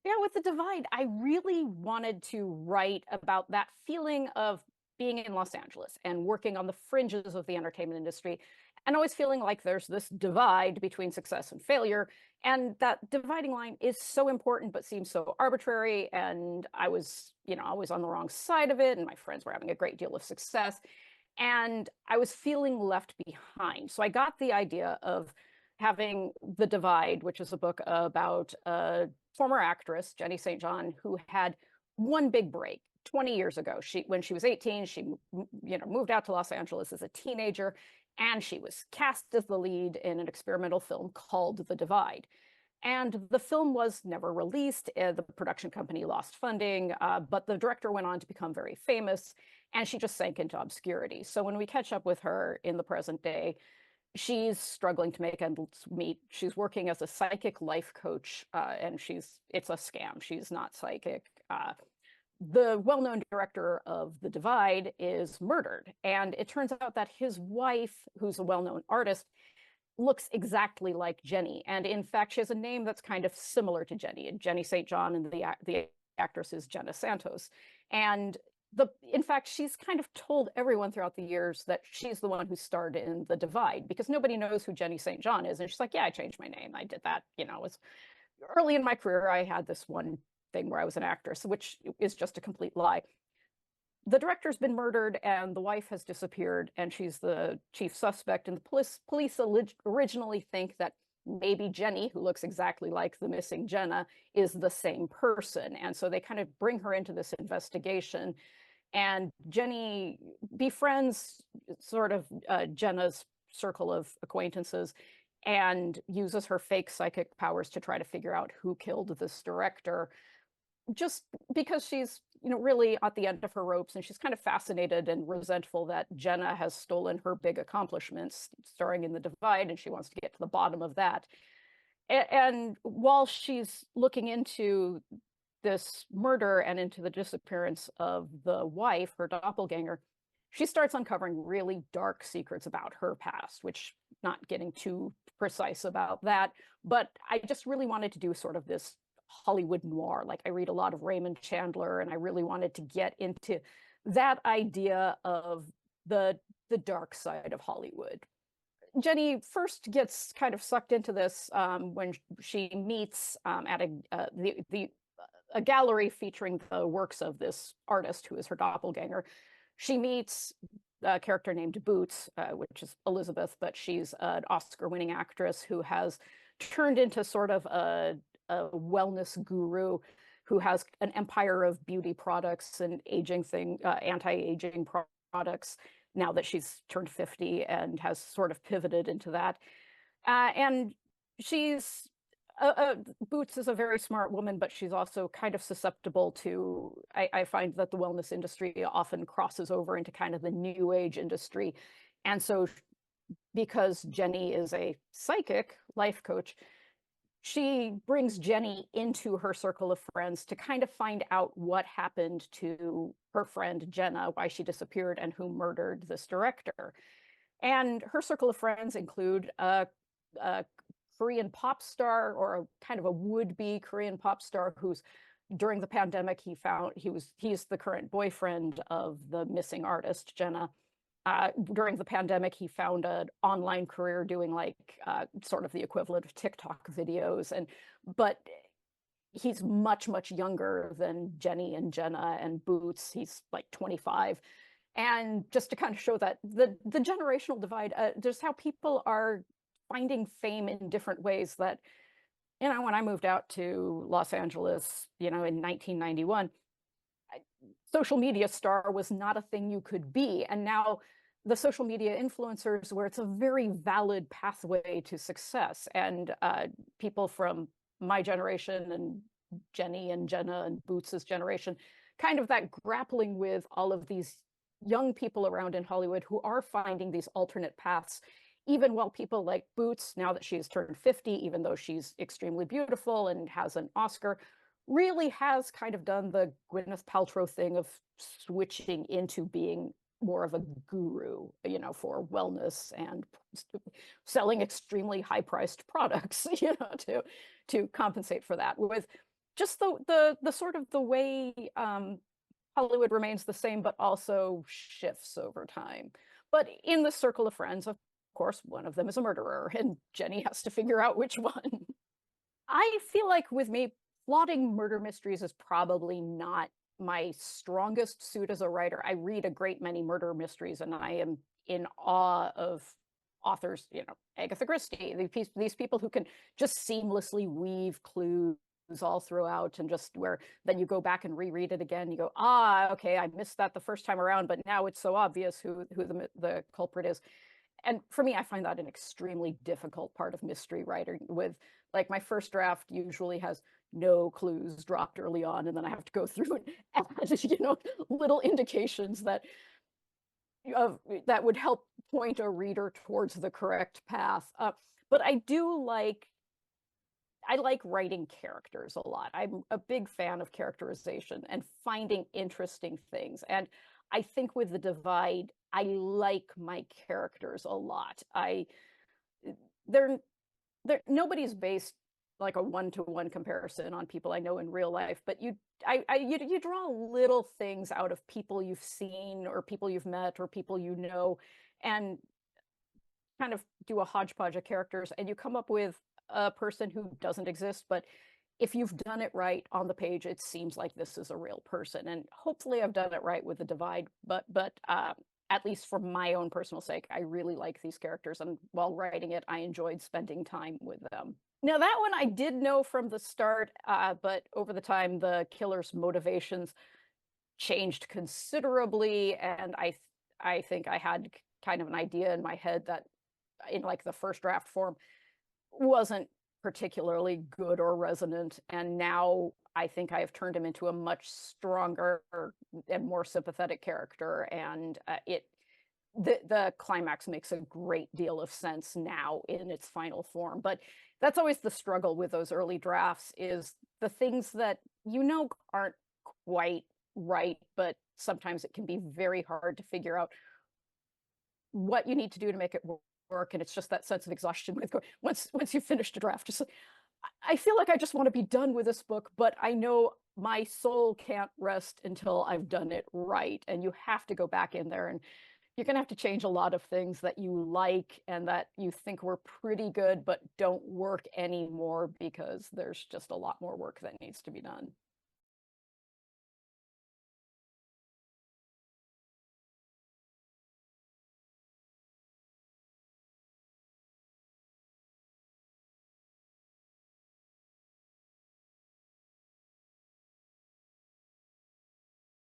Yeah, with The Divide, I really wanted to write about that feeling of being in Los Angeles and working on the fringes of the entertainment industry, and always feeling like there's this divide between success and failure. And that dividing line is so important, but seems so arbitrary. And I was, always on the wrong side of it, and my friends were having a great deal of success. And I was feeling left behind. So I got the idea of having The Divide, which is a book about a former actress, Jenny St. John, who had one big break 20 years ago. When she was 18, she moved out to Los Angeles as a teenager, and she was cast as the lead in an experimental film called The Divide. And the film was never released. The production company lost funding, but the director went on to become very famous, and she just sank into obscurity. So when we catch up with her in the present day, she's struggling to make ends meet. She's working as a psychic life coach, and it's a scam. She's not psychic. The well-known director of The Divide is murdered, and it turns out that his wife, who's a well-known artist, looks exactly like Jenny. And in fact, she has a name that's kind of similar to Jenny. Jenny St. John, and the actress is Jenna Santos. And in fact, she's kind of told everyone throughout the years that she's the one who starred in The Divide, because nobody knows who Jenny St. John is. And she's like, yeah, I changed my name. I did that. It was early in my career. I had this one thing where I was an actress, which is just a complete lie. The director's been murdered and the wife has disappeared, and she's the chief suspect. And the police originally think that maybe Jenny, who looks exactly like the missing Jenna, is the same person. And so they kind of bring her into this investigation. And Jenny befriends sort of Jenna's circle of acquaintances and uses her fake psychic powers to try to figure out who killed this director, just because she's really at the end of her ropes, and she's kind of fascinated and resentful that Jenna has stolen her big accomplishments starring in The Divide, and she wants to get to the bottom of that. And while she's looking into this murder and into the disappearance of the wife, her doppelganger, she starts uncovering really dark secrets about her past, which, not getting too precise about that, but I just really wanted to do sort of this Hollywood noir. Like, I read a lot of Raymond Chandler, and I really wanted to get into that idea of the dark side of Hollywood. Jenny first gets kind of sucked into this when she meets at a gallery featuring the works of this artist who is her doppelganger. She meets a character named Boots, which is Elizabeth, but she's an Oscar-winning actress who has turned into sort of a wellness guru who has an empire of beauty products and anti-aging products now that she's turned 50 and has sort of pivoted into that. And she's Boots is a very smart woman, but she's also kind of susceptible to, I find that the wellness industry often crosses over into kind of the new age industry. And so because Jenny is a psychic life coach, she brings Jenny into her circle of friends to kind of find out what happened to her friend Jenna, why she disappeared, and who murdered this director. And her circle of friends include a Korean pop star, or a kind of a would-be Korean pop star who's, during the pandemic, he's the current boyfriend of the missing artist, Jenna. During the pandemic, he found an online career doing like sort of the equivalent of TikTok videos, but he's much, much younger than Jenny and Jenna and Boots. He's like 25. And just to kind of show that the generational divide, just how people are finding fame in different ways. That, when I moved out to Los Angeles, in 1991, social media star was not a thing you could be. And now the social media influencers, where it's a very valid pathway to success. And people from my generation and Jenny and Jenna and Boots's generation, kind of that grappling with all of these young people around in Hollywood who are finding these alternate paths, even while people like Boots, now that she's turned 50, even though she's extremely beautiful and has an Oscar, really has kind of done the Gwyneth Paltrow thing of switching into being more of a guru, for wellness and selling extremely high-priced products, to compensate for that. just the sort of the way Hollywood remains the same, but also shifts over time. But in the circle of friends, of course, one of them is a murderer, and Jenny has to figure out which one. I feel like with me, plotting murder mysteries is probably not my strongest suit as a writer. I read a great many murder mysteries, and I am in awe of authors, Agatha Christie, these people who can just seamlessly weave clues all throughout, and just where then you go back and reread it again, you go, okay, I missed that the first time around, but now it's so obvious who the culprit is. And for me, I find that an extremely difficult part of mystery writing. With like my first draft usually has no clues dropped early on, and then I have to go through and add, little indications that would help point a reader towards the correct path. But I like writing characters a lot. I'm a big fan of characterization and finding interesting things. And I think with The Divide, I like my characters a lot. They're nobody's based like a one-to-one comparison on people I know in real life, but you draw little things out of people you've seen or people you've met or people and kind of do a hodgepodge of characters, and you come up with a person who doesn't exist, but if you've done it right on the page, it seems like this is a real person. And hopefully I've done it right with The Divide, but at least for my own personal sake, I really like these characters, and while writing it, I enjoyed spending time with them. Now, that one I did know from the start, but over the time, the killer's motivations changed considerably, and I think I had kind of an idea in my head that in like the first draft form wasn't particularly good or resonant, and now I think I have turned him into a much stronger and more sympathetic character, and the climax makes a great deal of sense now in its final form. But that's always the struggle with those early drafts, is the things that aren't quite right, but sometimes it can be very hard to figure out what you need to do to make it work. And it's just that sense of exhaustion with once you finish the draft, just I feel like I just want to be done with this book, but I know my soul can't rest until I've done it right. And you have to go back in there, and you're going to have to change a lot of things that you like and that you think were pretty good but don't work anymore because there's just a lot more work that needs to be done.